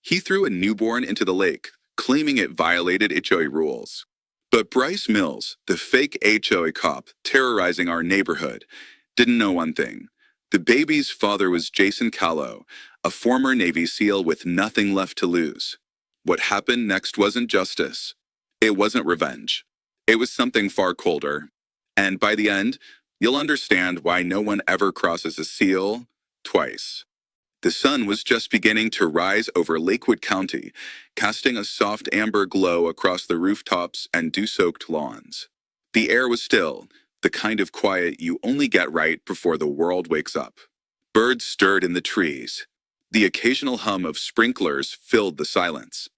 He threw a newborn into the lake, claiming it violated HOA rules. But Bryce Mills, the fake HOA cop terrorizing our neighborhood, didn't know one thing. The baby's father was Jason Callow, a former Navy SEAL with nothing left to lose. What happened next wasn't justice. It wasn't revenge. It was something far colder. And by the end, you'll understand why no one ever crosses a SEAL twice. The sun was just beginning to rise over Lakewood County, casting a soft amber glow across the rooftops and dew-soaked lawns. The air was still, the kind of quiet you only get right before the world wakes up. Birds stirred in the trees. The occasional hum of sprinklers filled the silence.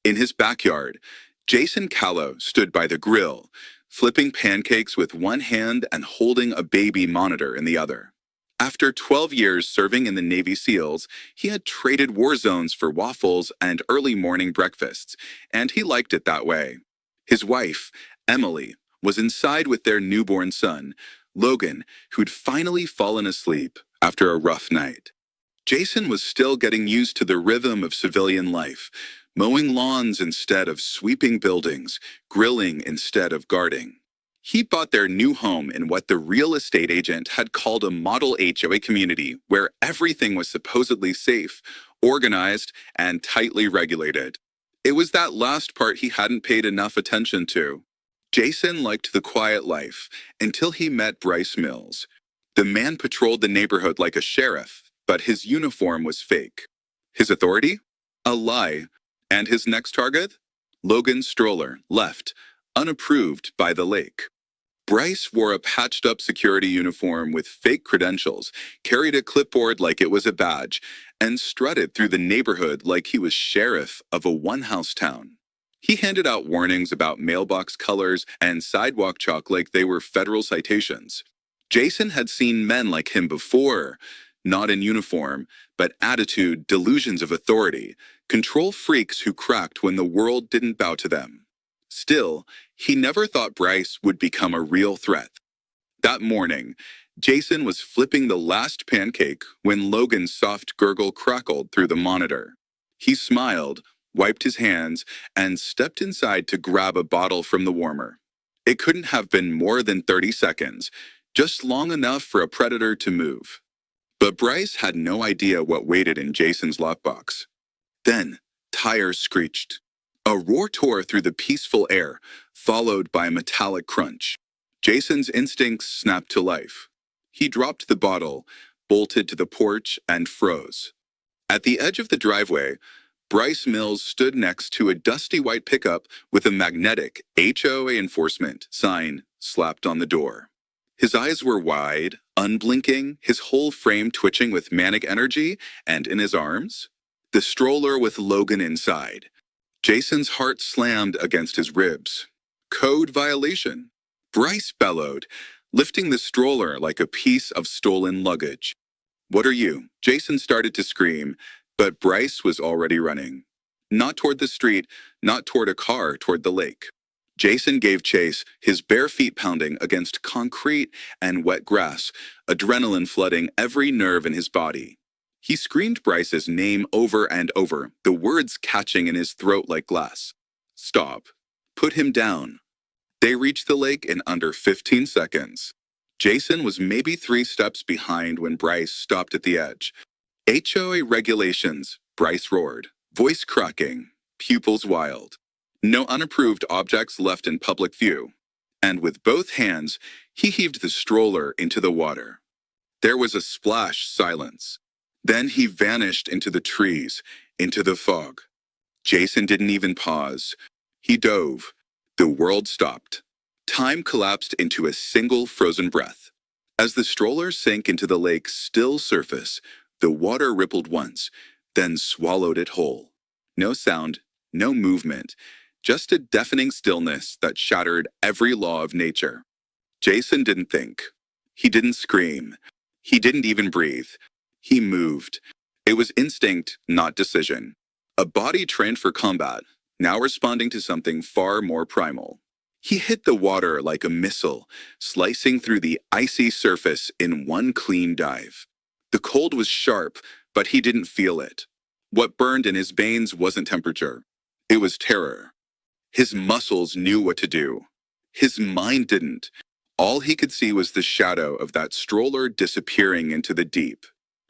In his backyard, Jason Callow stood by the grill, flipping pancakes with one hand and holding a baby monitor in the other. After 12 years serving in the Navy SEALs, he had traded war zones for waffles and early morning breakfasts, and he liked it that way. His wife, Emily, was inside with their newborn son, Logan, who'd finally fallen asleep after a rough night. Jason was still getting used to the rhythm of civilian life, mowing lawns instead of sweeping buildings, grilling instead of guarding. He bought their new home in what the real estate agent had called a model HOA community where everything was supposedly safe, organized, and tightly regulated. It was that last part he hadn't paid enough attention to. Jason liked the quiet life until he met Bryce Mills. The man patrolled the neighborhood like a sheriff, but his uniform was fake. His authority? A lie. And his next target? Logan's stroller, left, unapproved by the lake. Bryce wore a patched-up security uniform with fake credentials, carried a clipboard like it was a badge, and strutted through the neighborhood like he was sheriff of a one-house town. He handed out warnings about mailbox colors and sidewalk chalk like they were federal citations. Jason had seen men like him before, not in uniform, but attitude, delusions of authority, control freaks who cracked when the world didn't bow to them. Still, he never thought Bryce would become a real threat. That morning, Jason was flipping the last pancake when Logan's soft gurgle crackled through the monitor. He smiled, wiped his hands, and stepped inside to grab a bottle from the warmer. It couldn't have been more than 30 seconds, just long enough for a predator to move. But Bryce had no idea what waited in Jason's lockbox. Then, tires screeched. A roar tore through the peaceful air, followed by a metallic crunch. Jason's instincts snapped to life. He dropped the bottle, bolted to the porch, and froze. At the edge of the driveway, Bryce Mills stood next to a dusty white pickup with a magnetic HOA enforcement sign slapped on the door. His eyes were wide, unblinking, his whole frame twitching with manic energy, and in his arms, the stroller with Logan inside. Jason's heart slammed against his ribs. Code violation. Bryce bellowed, lifting the stroller like a piece of stolen luggage. What are you? Jason started to scream, but Bryce was already running. Not toward the street, not toward a car, toward the lake. Jason gave chase, his bare feet pounding against concrete and wet grass, adrenaline flooding every nerve in his body. He screamed Bryce's name over and over, the words catching in his throat like glass. Stop. Put him down. They reached the lake in under 15 seconds. Jason was maybe 3 steps behind when Bryce stopped at the edge. HOA regulations, Bryce roared, voice cracking, pupils wild. No unapproved objects left in public view. And with both hands, he heaved the stroller into the water. There was a splash silence. Then he vanished into the trees, into the fog. Jason didn't even pause. He dove. The world stopped. Time collapsed into a single frozen breath. As the stroller sank into the lake's still surface, the water rippled once, then swallowed it whole. No sound, no movement, just a deafening stillness that shattered every law of nature. Jason didn't think. He didn't scream. He didn't even breathe. He moved. It was instinct, not decision. A body trained for combat, now responding to something far more primal. He hit the water like a missile, slicing through the icy surface in one clean dive. The cold was sharp, but he didn't feel it. What burned in his veins wasn't temperature. It was terror. His muscles knew what to do. His mind didn't. All he could see was the shadow of that stroller disappearing into the deep.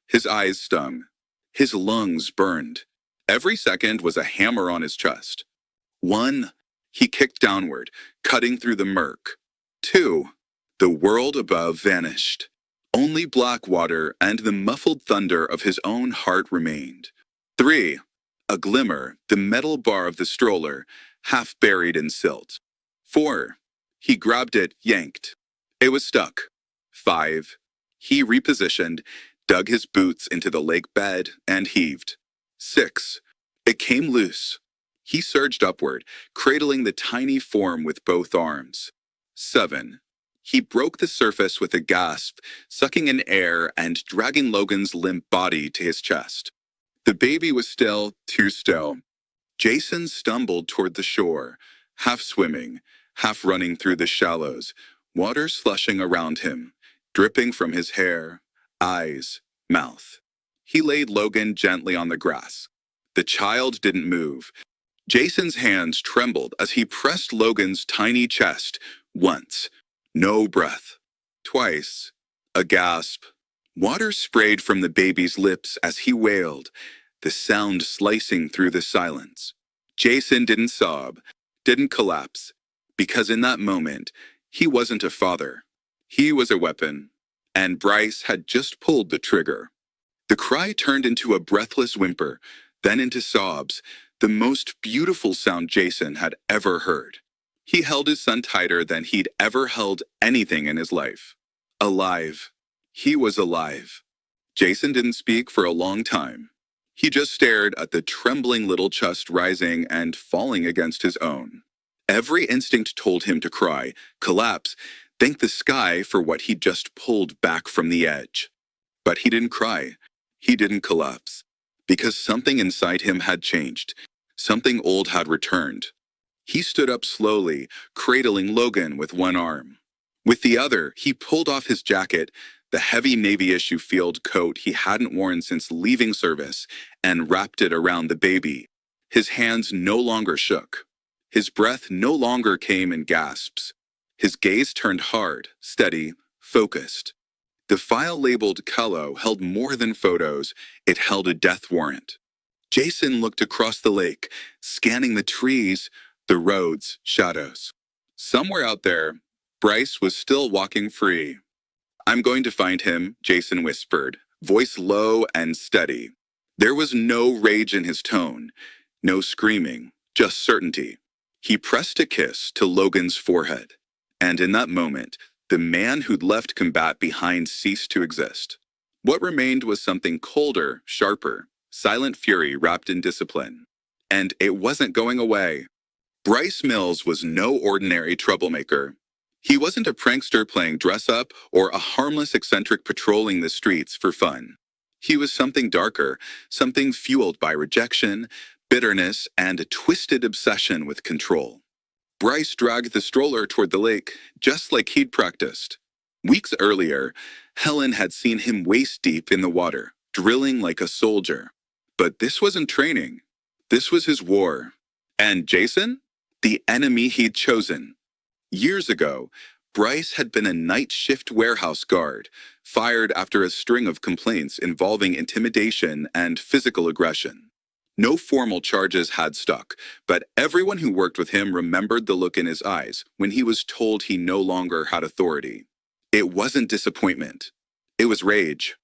His eyes stung. His lungs burned. Every second was a hammer on his chest. 1, he kicked downward, cutting through the murk. 2, the world above vanished. Only black water and the muffled thunder of his own heart remained. 3, a glimmer, the metal bar of the stroller, half buried in silt. 4, he grabbed it, yanked. It was stuck. 5, he repositioned, dug his boots into the lake bed, and heaved. 6, it came loose. He surged upward, cradling the tiny form with both arms. 7, he broke the surface with a gasp, sucking in air and dragging Logan's limp body to his chest. The baby was still too still. Jason stumbled toward the shore, half swimming, half running through the shallows, water slushing around him, dripping from his hair, eyes, mouth. He laid Logan gently on the grass. The child didn't move. Jason's hands trembled as he pressed Logan's tiny chest. Once, no breath. Twice, a gasp. Water sprayed from the baby's lips as he wailed, the sound slicing through the silence. Jason didn't sob, didn't collapse, because in that moment, he wasn't a father. He was a weapon, and Bryce had just pulled the trigger. The cry turned into a breathless whimper, then into sobs, the most beautiful sound Jason had ever heard. He held his son tighter than he'd ever held anything in his life. Alive. He was alive. Jason didn't speak for a long time. He just stared at the trembling little chest rising and falling against his own. Every instinct told him to cry, collapse, thank the sky for what he'd just pulled back from the edge. But he didn't cry. He didn't collapse. Because something inside him had changed. Something old had returned. He stood up slowly, cradling Logan with one arm. With the other, he pulled off his jacket, the heavy Navy-issue field coat he hadn't worn since leaving service, and wrapped it around the baby. His hands no longer shook. His breath no longer came in gasps. His gaze turned hard, steady, focused. The file labeled Cullo held more than photos. It held a death warrant. Jason looked across the lake, scanning the trees, the roads, shadows. Somewhere out there, Bryce was still walking free. I'm going to find him, Jason whispered, voice low and steady. There was no rage in his tone, no screaming, just certainty. He pressed a kiss to Logan's forehead, and in that moment, the man who'd left combat behind ceased to exist. What remained was something colder, sharper, silent fury wrapped in discipline. And it wasn't going away. Bryce Mills was no ordinary troublemaker. He wasn't a prankster playing dress-up or a harmless eccentric patrolling the streets for fun. He was something darker, something fueled by rejection, bitterness, and a twisted obsession with control. Bryce dragged the stroller toward the lake, just like he'd practiced. Weeks earlier, Helen had seen him waist-deep in the water, drilling like a soldier. But this wasn't training. This was his war. And Jason? The enemy he'd chosen. Years ago, Bryce had been a night shift warehouse guard, fired after a string of complaints involving intimidation and physical aggression. No formal charges had stuck, but everyone who worked with him remembered the look in his eyes when he was told he no longer had authority. It wasn't disappointment. It was rage.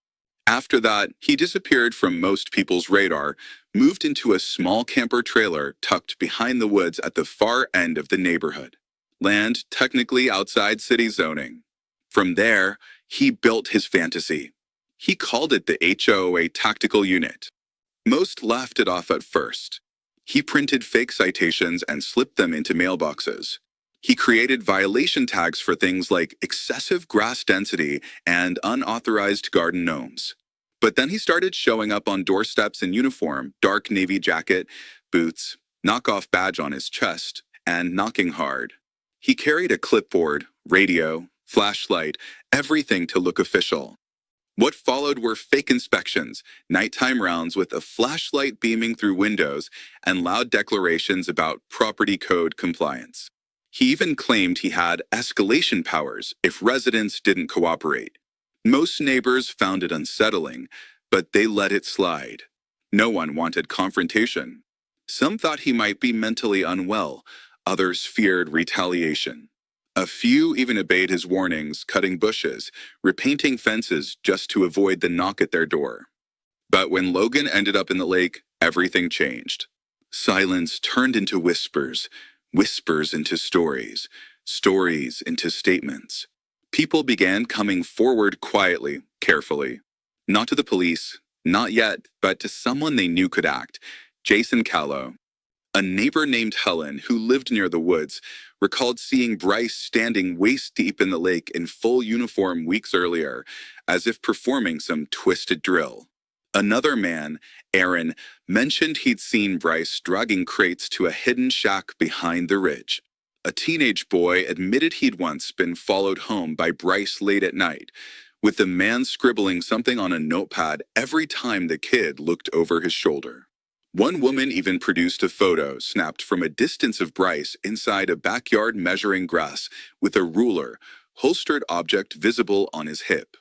After that, he disappeared from most people's radar, moved into a small camper trailer tucked behind the woods at the far end of the neighborhood. Land technically outside city zoning. From there, he built his fantasy. He called it the HOA Tactical Unit. Most laughed it off at first. He printed fake citations and slipped them into mailboxes. He created violation tags for things like excessive grass density and unauthorized garden gnomes. But then he started showing up on doorsteps in uniform, dark navy jacket, boots, knockoff badge on his chest, and knocking hard. He carried a clipboard, radio, flashlight, everything to look official. What followed were fake inspections, nighttime rounds with a flashlight beaming through windows, and loud declarations about property code compliance. He even claimed he had escalation powers if residents didn't cooperate. Most neighbors found it unsettling, but they let it slide. No one wanted confrontation. Some thought he might be mentally unwell, others feared retaliation. A few even obeyed his warnings, cutting bushes, repainting fences just to avoid the knock at their door. But when Logan ended up in the lake, everything changed. Silence turned into whispers, whispers into stories, stories into statements. People began coming forward quietly, carefully. Not to the police, not yet, but to someone they knew could act, Jason Callow. A neighbor named Helen, who lived near the woods, recalled seeing Bryce standing waist deep in the lake in full uniform weeks earlier, as if performing some twisted drill. Another man, Aaron, mentioned he'd seen Bryce dragging crates to a hidden shack behind the ridge. A teenage boy admitted he'd once been followed home by Bryce late at night, with the man scribbling something on a notepad every time the kid looked over his shoulder. One woman even produced a photo snapped from a distance of Bryce inside a backyard measuring grass with a ruler, holstered object visible on his hip.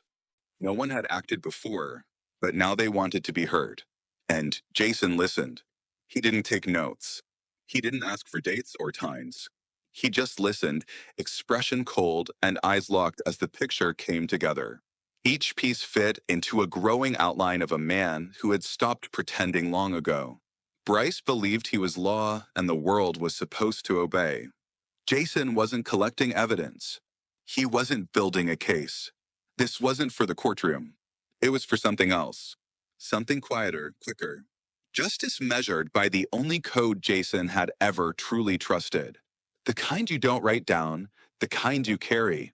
No one had acted before, but now they wanted to be heard. And Jason listened. He didn't take notes. He didn't ask for dates or times. He just listened, expression cold and eyes locked as the picture came together. Each piece fit into a growing outline of a man who had stopped pretending long ago. Bryce believed he was law and the world was supposed to obey. Jason wasn't collecting evidence. He wasn't building a case. This wasn't for the courtroom. It was for something else. Something quieter, quicker. Justice measured by the only code Jason had ever truly trusted. The kind you don't write down, the kind you carry.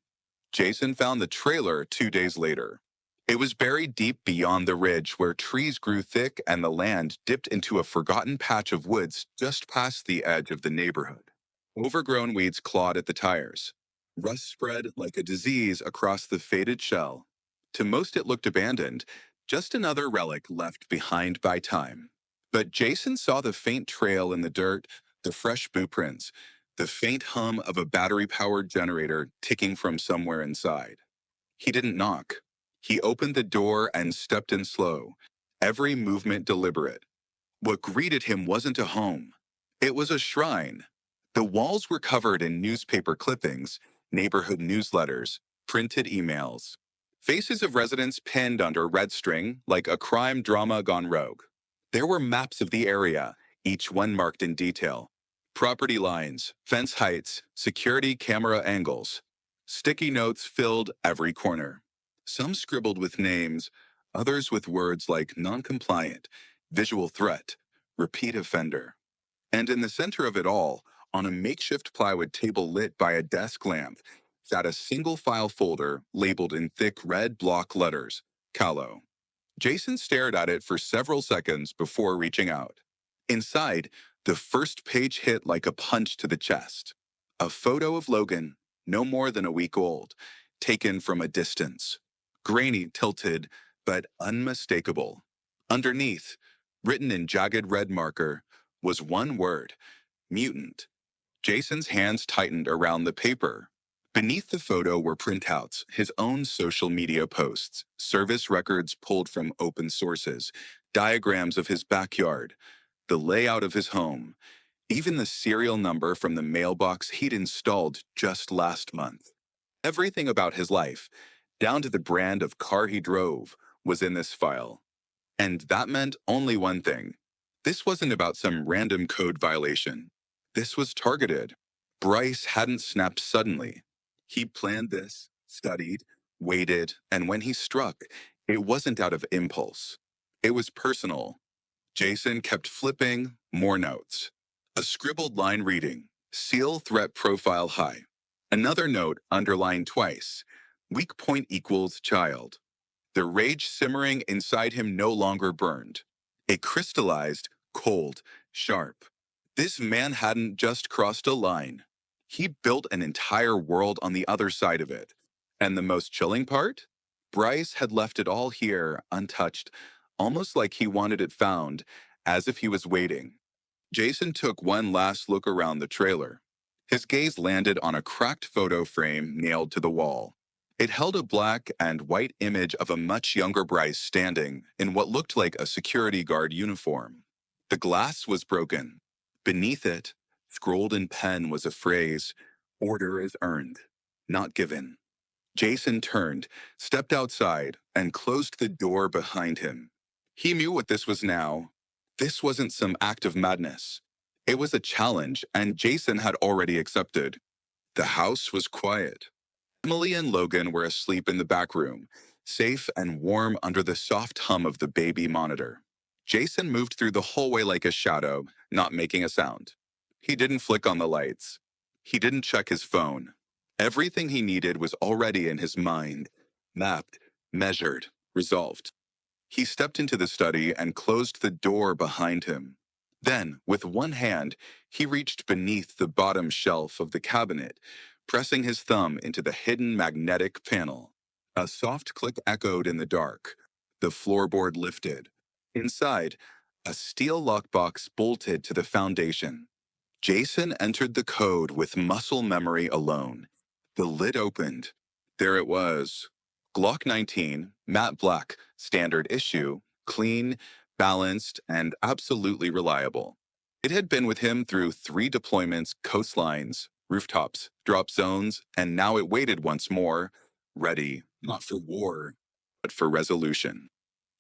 Jason found the trailer 2 days later. It was buried deep beyond the ridge where trees grew thick and the land dipped into a forgotten patch of woods just past the edge of the neighborhood. Overgrown weeds clawed at the tires. Rust spread like a disease across the faded shell. To most it looked abandoned, just another relic left behind by time. But Jason saw the faint trail in the dirt, the fresh boot prints, the faint hum of a battery-powered generator ticking from somewhere inside. He didn't knock. He opened the door and stepped in slow, every movement deliberate. What greeted him wasn't a home. It was a shrine. The walls were covered in newspaper clippings, neighborhood newsletters, printed emails. Faces of residents pinned under red string like a crime drama gone rogue. There were maps of the area, each one marked in detail. Property lines, fence heights, security camera angles. Sticky notes filled every corner. Some scribbled with names, others with words like non-compliant, visual threat, repeat offender. And in the center of it all, on a makeshift plywood table lit by a desk lamp, sat a single file folder labeled in thick red block letters, Callow. Jason stared at it for several seconds before reaching out. Inside, the first page hit like a punch to the chest. A photo of Logan, no more than a week old, taken from a distance. Grainy, tilted, but unmistakable. Underneath, written in jagged red marker, was one word, mutant. Jason's hands tightened around the paper. Beneath the photo were printouts, his own social media posts, service records pulled from open sources, diagrams of his backyard, the layout of his home, even the serial number from the mailbox he'd installed just last month. Everything about his life, down to the brand of car he drove, was in this file. And that meant only one thing. This wasn't about some random code violation. This was targeted. Bryce hadn't snapped suddenly. He planned this, studied, waited, and when he struck, it wasn't out of impulse. It was personal. Jason kept flipping more notes. A scribbled line reading, seal threat profile high. Another note underlined twice, weak point equals child. The rage simmering inside him no longer burned. It crystallized, cold, sharp. This man hadn't just crossed a line. He built an entire world on the other side of it. And the most chilling part? Bryce had left it all here, untouched, almost like he wanted it found, as if he was waiting. Jason took one last look around the trailer. His gaze landed on a cracked photo frame nailed to the wall. It held a black and white image of a much younger Bryce standing in what looked like a security guard uniform. The glass was broken. Beneath it, scrolled in pen, was a phrase, "Order is earned, not given." Jason turned, stepped outside, and closed the door behind him. He knew what this was now. This wasn't some act of madness. It was a challenge, and Jason had already accepted. The house was quiet. Emily and Logan were asleep in the back room, safe and warm under the soft hum of the baby monitor. Jason moved through the hallway like a shadow, not making a sound. He didn't flick on the lights. He didn't check his phone. Everything he needed was already in his mind, mapped, measured, resolved. He stepped into the study and closed the door behind him. Then, with one hand, he reached beneath the bottom shelf of the cabinet, pressing his thumb into the hidden magnetic panel. A soft click echoed in the dark. The floorboard lifted. Inside, a steel lockbox bolted to the foundation. Jason entered the code with muscle memory alone. The lid opened. There it was. Glock 19, matte black, standard issue, clean, balanced, and absolutely reliable. It had been with him through 3 deployments, coastlines, rooftops, drop zones, and now it waited once more, ready, not for war, but for resolution.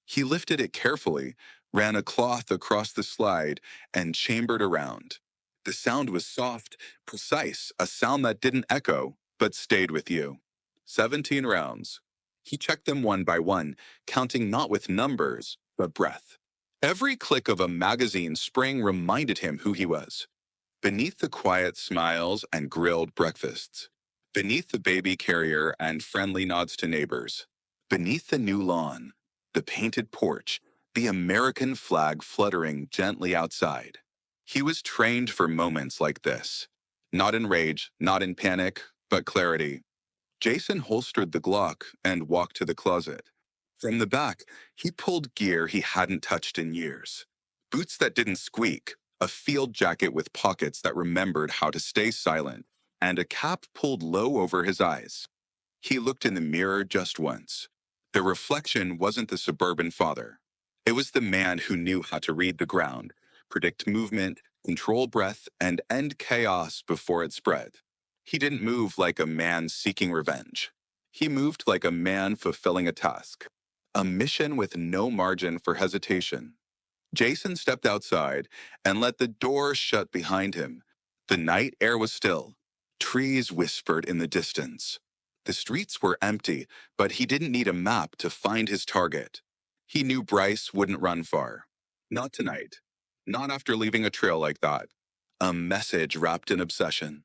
He lifted it carefully, ran a cloth across the slide, and chambered around. The sound was soft, precise, a sound that didn't echo, but stayed with you. 17 rounds. He checked them one by one, counting not with numbers, but breath. Every click of a magazine spring reminded him who he was. Beneath the quiet smiles and grilled breakfasts. Beneath the baby carrier and friendly nods to neighbors. Beneath the new lawn, the painted porch, the American flag fluttering gently outside. He was trained for moments like this. Not in rage, not in panic, but clarity. Jason holstered the Glock and walked to the closet. From the back, he pulled gear he hadn't touched in years. Boots that didn't squeak, a field jacket with pockets that remembered how to stay silent, and a cap pulled low over his eyes. He looked in the mirror just once. The reflection wasn't the suburban father. It was the man who knew how to read the ground, predict movement, control breath, and end chaos before it spread. He didn't move like a man seeking revenge. He moved like a man fulfilling a task, a mission with no margin for hesitation. Jason stepped outside and let the door shut behind him. The night air was still. Trees whispered in the distance. The streets were empty, but he didn't need a map to find his target. He knew Bryce wouldn't run far. Not tonight. Not after leaving a trail like that. A message wrapped in obsession.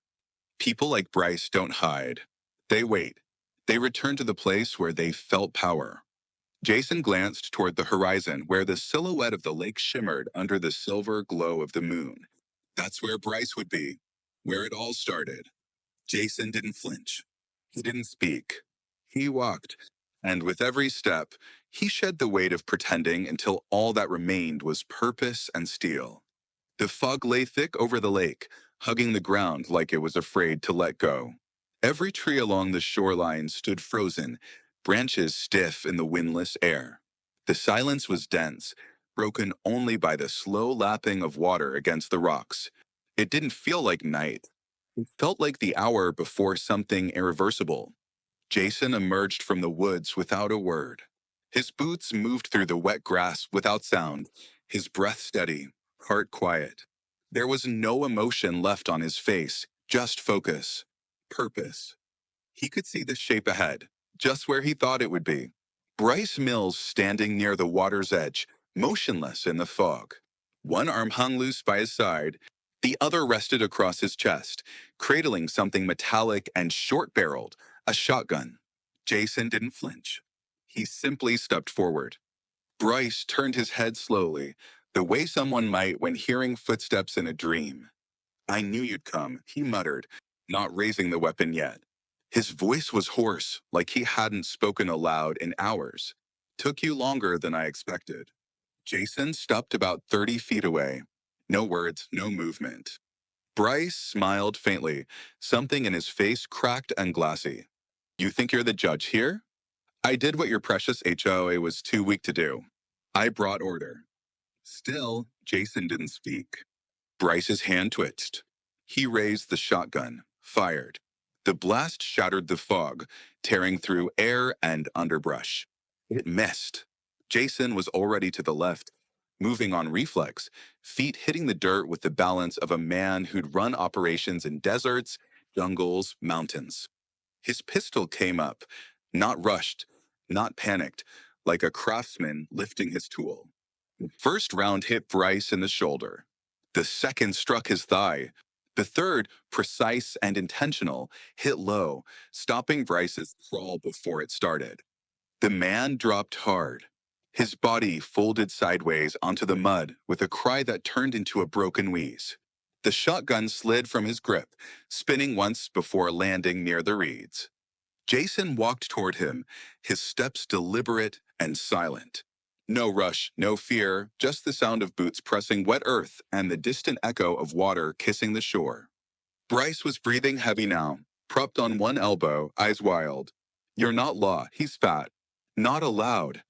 People like Bryce don't hide. They wait. They return to the place where they felt power. Jason glanced toward the horizon where the silhouette of the lake shimmered under the silver glow of the moon. That's where Bryce would be, where it all started. Jason didn't flinch. He didn't speak. He walked, and with every step, he shed the weight of pretending until all that remained was purpose and steel. The fog lay thick over the lake, hugging the ground like it was afraid to let go. Every tree along the shoreline stood frozen, branches stiff in the windless air. The silence was dense, broken only by the slow lapping of water against the rocks. It didn't feel like night. It felt like the hour before something irreversible. Jason emerged from the woods without a word. His boots moved through the wet grass without sound, his breath steady, heart quiet. There was no emotion left on his face, just focus, purpose. He could see the shape ahead, just where he thought it would be. Bryce Mills standing near the water's edge, motionless in the fog. One arm hung loose by his side, the other rested across his chest, cradling something metallic and short-barreled, a shotgun. Jason didn't flinch. He simply stepped forward. Bryce turned his head slowly, the way someone might when hearing footsteps in a dream. "I knew you'd come," he muttered, not raising the weapon yet. His voice was hoarse, like he hadn't spoken aloud in hours. Took you longer than I expected. Jason stopped about 30 feet away. No words, no movement. Bryce smiled faintly, something in his face cracked and glassy. You think you're the judge here? I did what your precious HOA was too weak to do. I brought order. Still, Jason didn't speak. Bryce's hand twitched. He raised the shotgun, fired. The blast shattered the fog, tearing through air and underbrush. It missed. Jason was already to the left, moving on reflex, feet hitting the dirt with the balance of a man who'd run operations in deserts, jungles, mountains. His pistol came up, not rushed, not panicked, like a craftsman lifting his tool. First round hit Bryce in the shoulder. The second struck his thigh. The third, precise and intentional, hit low, stopping Bryce's crawl before it started. The man dropped hard. His body folded sideways onto the mud with a cry that turned into a broken wheeze. The shotgun slid from his grip, spinning once before landing near the reeds. Jason walked toward him, his steps deliberate and silent. No rush, no fear, just the sound of boots pressing wet earth and the distant echo of water kissing the shore. Bryce was breathing heavy now, propped on one elbow, eyes wild. You're not Law, he's fat. Not allowed.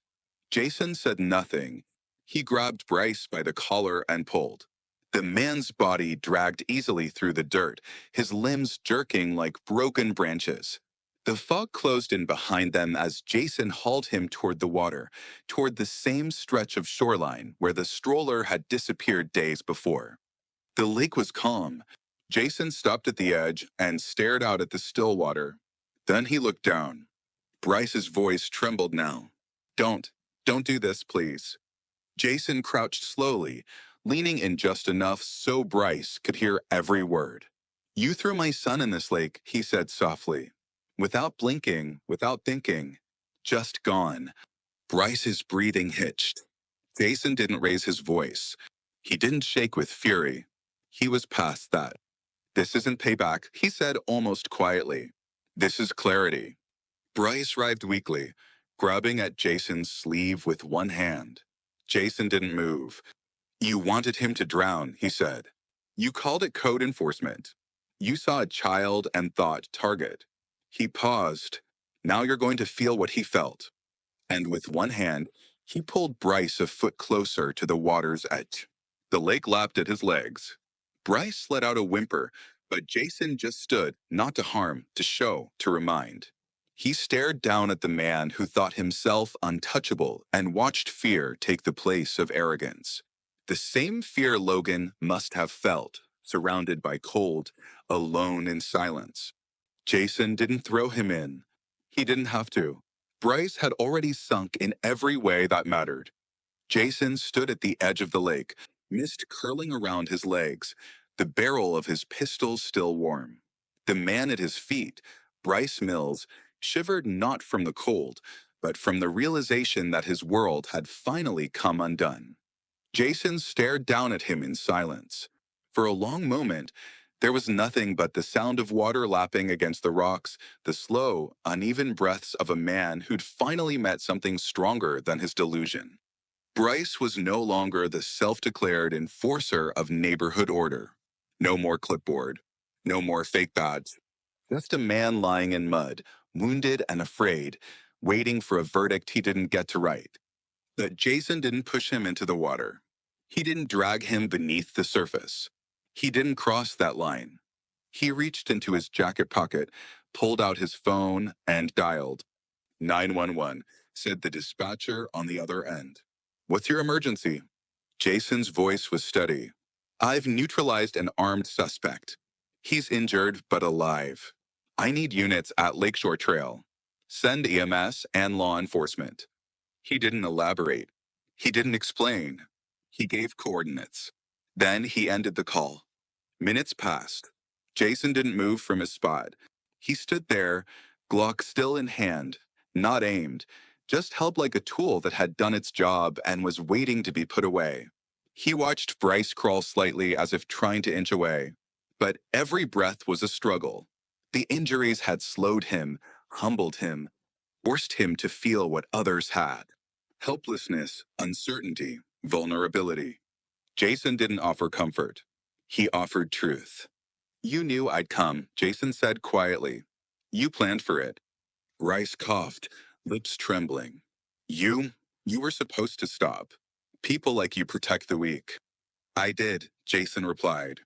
Jason said nothing. He grabbed Bryce by the collar and pulled. The man's body dragged easily through the dirt, his limbs jerking like broken branches. The fog closed in behind them as Jason hauled him toward the water, toward the same stretch of shoreline where the stroller had disappeared days before. The lake was calm. Jason stopped at the edge and stared out at the still water. Then he looked down. Bryce's voice trembled now. Don't do this, please. Jason crouched slowly, leaning in just enough so Bryce could hear every word. You threw my son in this lake, he said softly. Without blinking, without thinking. Just gone. Bryce's breathing hitched. Jason didn't raise his voice. He didn't shake with fury. He was past that. This isn't payback, he said almost quietly. This is clarity. Bryce writhed weakly, grabbing at Jason's sleeve with one hand. Jason didn't move. You wanted him to drown, he said. You called it code enforcement. You saw a child and thought target. He paused. Now you're going to feel what he felt. And with one hand, he pulled Bryce a foot closer to the water's edge. The lake lapped at his legs. Bryce let out a whimper, but Jason just stood, not to harm, to show, to remind. He stared down at the man who thought himself untouchable and watched fear take the place of arrogance. The same fear Logan must have felt, surrounded by cold, alone in silence. Jason didn't throw him in. He didn't have to. Bryce had already sunk in every way that mattered. Jason stood at the edge of the lake, mist curling around his legs, the barrel of his pistol still warm. The man at his feet, Bryce Mills, shivered not from the cold, but from the realization that his world had finally come undone. Jason stared down at him in silence. For a long moment, there was nothing but the sound of water lapping against the rocks, the slow, uneven breaths of a man who'd finally met something stronger than his delusion. Bryce was no longer the self-declared enforcer of neighborhood order. No more clipboard. No more fake badge. Just a man lying in mud, wounded and afraid, waiting for a verdict he didn't get to write. But Jason didn't push him into the water. He didn't drag him beneath the surface. He didn't cross that line. He reached into his jacket pocket, pulled out his phone, and dialed. 911, said the dispatcher on the other end. What's your emergency? Jason's voice was steady. I've neutralized an armed suspect. He's injured but alive. I need units at Lakeshore Trail. Send EMS and law enforcement. He didn't elaborate. He didn't explain. He gave coordinates. Then he ended the call. Minutes passed. Jason didn't move from his spot. He stood there, Glock still in hand, not aimed, just held like a tool that had done its job and was waiting to be put away. He watched Bryce crawl slightly as if trying to inch away. But every breath was a struggle. The injuries had slowed him, humbled him, forced him to feel what others had. Helplessness, uncertainty, vulnerability. Jason didn't offer comfort. He offered truth. You knew I'd come, Jason said quietly. You planned for it. Bryce coughed, lips trembling. You? You were supposed to stop. People like you protect the weak. I did, Jason replied.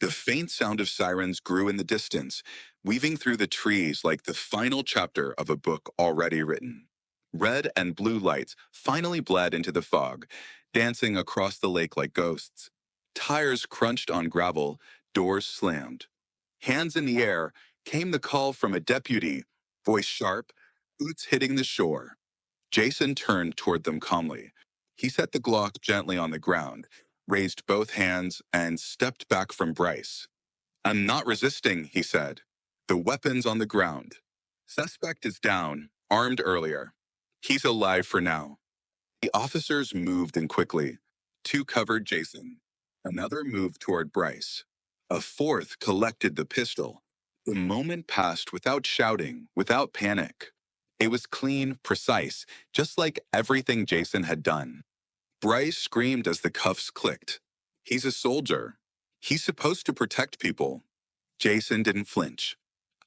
The faint sound of sirens grew in the distance, weaving through the trees like the final chapter of a book already written. Red and blue lights finally bled into the fog, dancing across the lake like ghosts. Tires crunched on gravel, doors slammed. Hands in the air, came the call from a deputy, voice sharp, boots hitting the shore. Jason turned toward them calmly. He set the Glock gently on the ground, raised both hands, and stepped back from Bryce. I'm not resisting, he said. The weapon's on the ground. Suspect is down, armed earlier. He's alive for now. The officers moved in quickly. Two covered Jason. Another moved toward Bryce. A fourth collected the pistol. The moment passed without shouting, without panic. It was clean, precise, just like everything Jason had done. Bryce screamed as the cuffs clicked. He's a soldier. He's supposed to protect people. Jason didn't flinch.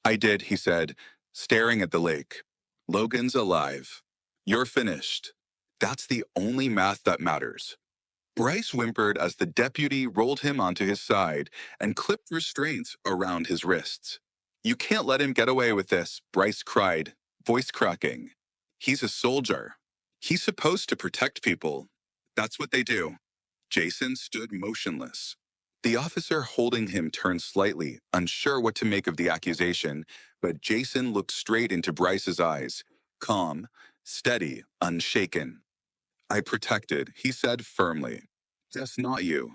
I did, he said, staring at the lake. Logan's alive. You're finished. That's the only math that matters. Bryce whimpered as the deputy rolled him onto his side and clipped restraints around his wrists. You can't let him get away with this, Bryce cried, voice cracking. He's a soldier. He's supposed to protect people. That's what they do. Jason stood motionless. The officer holding him turned slightly, unsure what to make of the accusation, but Jason looked straight into Bryce's eyes, calm, steady, unshaken. I protected, he said firmly. Just not you.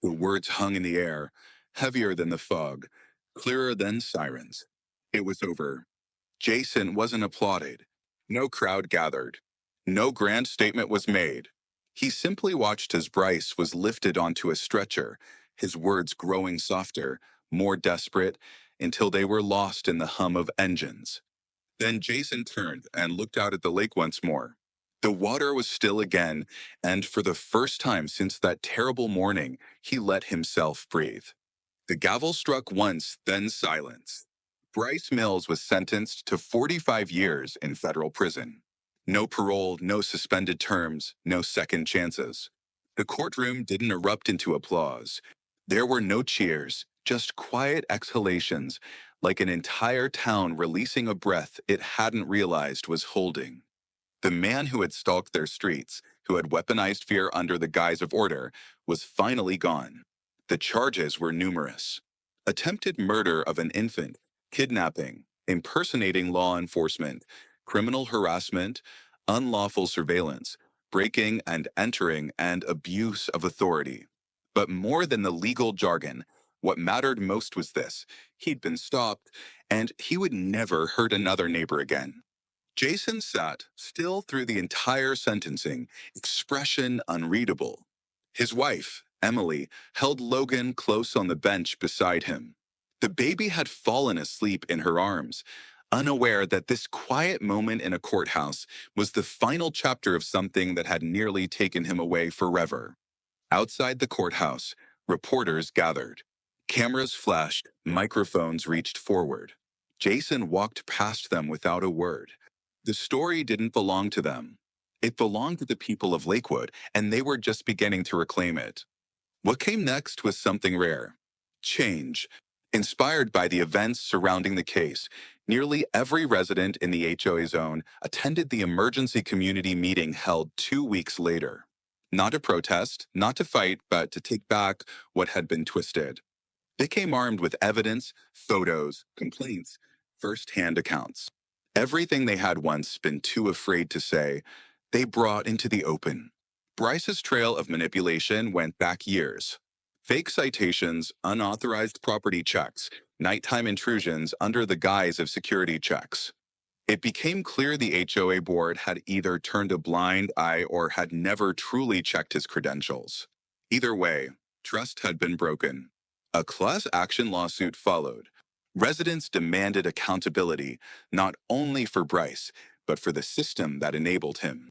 The words hung in the air, heavier than the fog, clearer than sirens. It was over. Jason wasn't applauded. No crowd gathered. No grand statement was made. He simply watched as Bryce was lifted onto a stretcher, his words growing softer, more desperate, until they were lost in the hum of engines. Then Jason turned and looked out at the lake once more. The water was still again, and for the first time since that terrible morning, he let himself breathe. The gavel struck once, then silence. Bryce Mills was sentenced to 45 years in federal prison. No parole, no suspended terms, no second chances. The courtroom didn't erupt into applause. There were no cheers, just quiet exhalations, like an entire town releasing a breath it hadn't realized was holding. The man who had stalked their streets, who had weaponized fear under the guise of order, was finally gone. The charges were numerous. Attempted murder of an infant, kidnapping, impersonating law enforcement, criminal harassment, unlawful surveillance, breaking and entering, and abuse of authority. But more than the legal jargon, what mattered most was this. He'd been stopped, and he would never hurt another neighbor again. Jason sat still through the entire sentencing, expression unreadable. His wife, Emily, held Logan close on the bench beside him. The baby had fallen asleep in her arms, unaware that this quiet moment in a courthouse was the final chapter of something that had nearly taken him away forever. Outside the courthouse, reporters gathered. Cameras flashed, microphones reached forward. Jason walked past them without a word. The story didn't belong to them. It belonged to the people of Lakewood, and they were just beginning to reclaim it. What came next was something rare. Change. Inspired by the events surrounding the case, nearly every resident in the HOA zone attended the emergency community meeting held 2 weeks later. Not to protest, not to fight, but to take back what had been twisted. They came armed with evidence, photos, complaints, first-hand accounts. Everything they had once been too afraid to say, they brought into the open. Bryce's trail of manipulation went back years. Fake citations, unauthorized property checks, nighttime intrusions under the guise of security checks. It became clear the HOA board had either turned a blind eye or had never truly checked his credentials. Either way, trust had been broken. A class action lawsuit followed. Residents demanded accountability, not only for Bryce, but for the system that enabled him.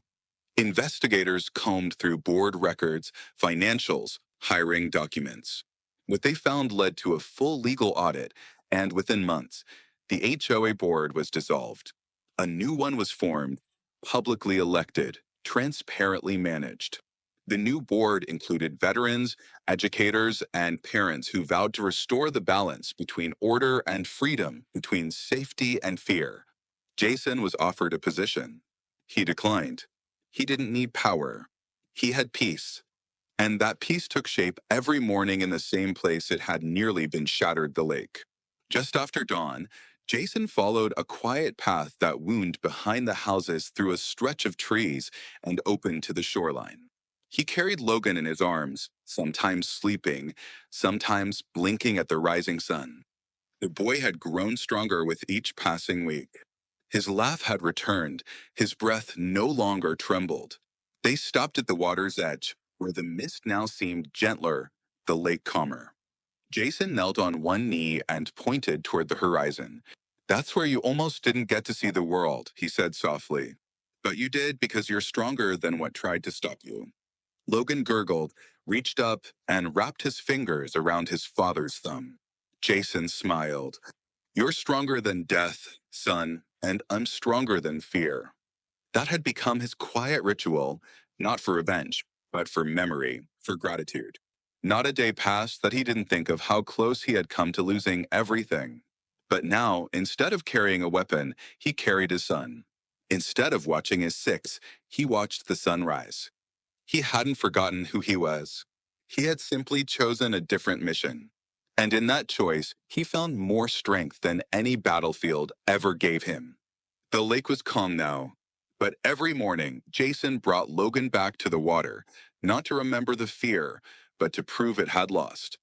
Investigators combed through board records, financials, hiring documents. What they found led to a full legal audit, and within months, the HOA board was dissolved. A new one was formed, publicly elected, transparently managed. The new board included veterans, educators, and parents who vowed to restore the balance between order and freedom, between safety and fear. Jason was offered a position. He declined. He didn't need power. He had peace. And that peace took shape every morning in the same place it had nearly been shattered, the lake. Just after dawn, Jason followed a quiet path that wound behind the houses through a stretch of trees and opened to the shoreline. He carried Logan in his arms, sometimes sleeping, sometimes blinking at the rising sun. The boy had grown stronger with each passing week. His laugh had returned, his breath no longer trembled. They stopped at the water's edge, where the mist now seemed gentler, the lake calmer. Jason knelt on one knee and pointed toward the horizon. "That's where you almost didn't get to see the world," he said softly. "But you did because you're stronger than what tried to stop you." Logan gurgled, reached up, and wrapped his fingers around his father's thumb. Jason smiled. "You're stronger than death, son, and I'm stronger than fear." That had become his quiet ritual, not for revenge, but for memory, for gratitude. Not a day passed that he didn't think of how close he had come to losing everything. But now, instead of carrying a weapon, he carried his son. Instead of watching his six, he watched the sunrise. He hadn't forgotten who he was. He had simply chosen a different mission. And in that choice, he found more strength than any battlefield ever gave him. The lake was calm now, but every morning, Jason brought Logan back to the water, not to remember the fear, but to prove it had lost.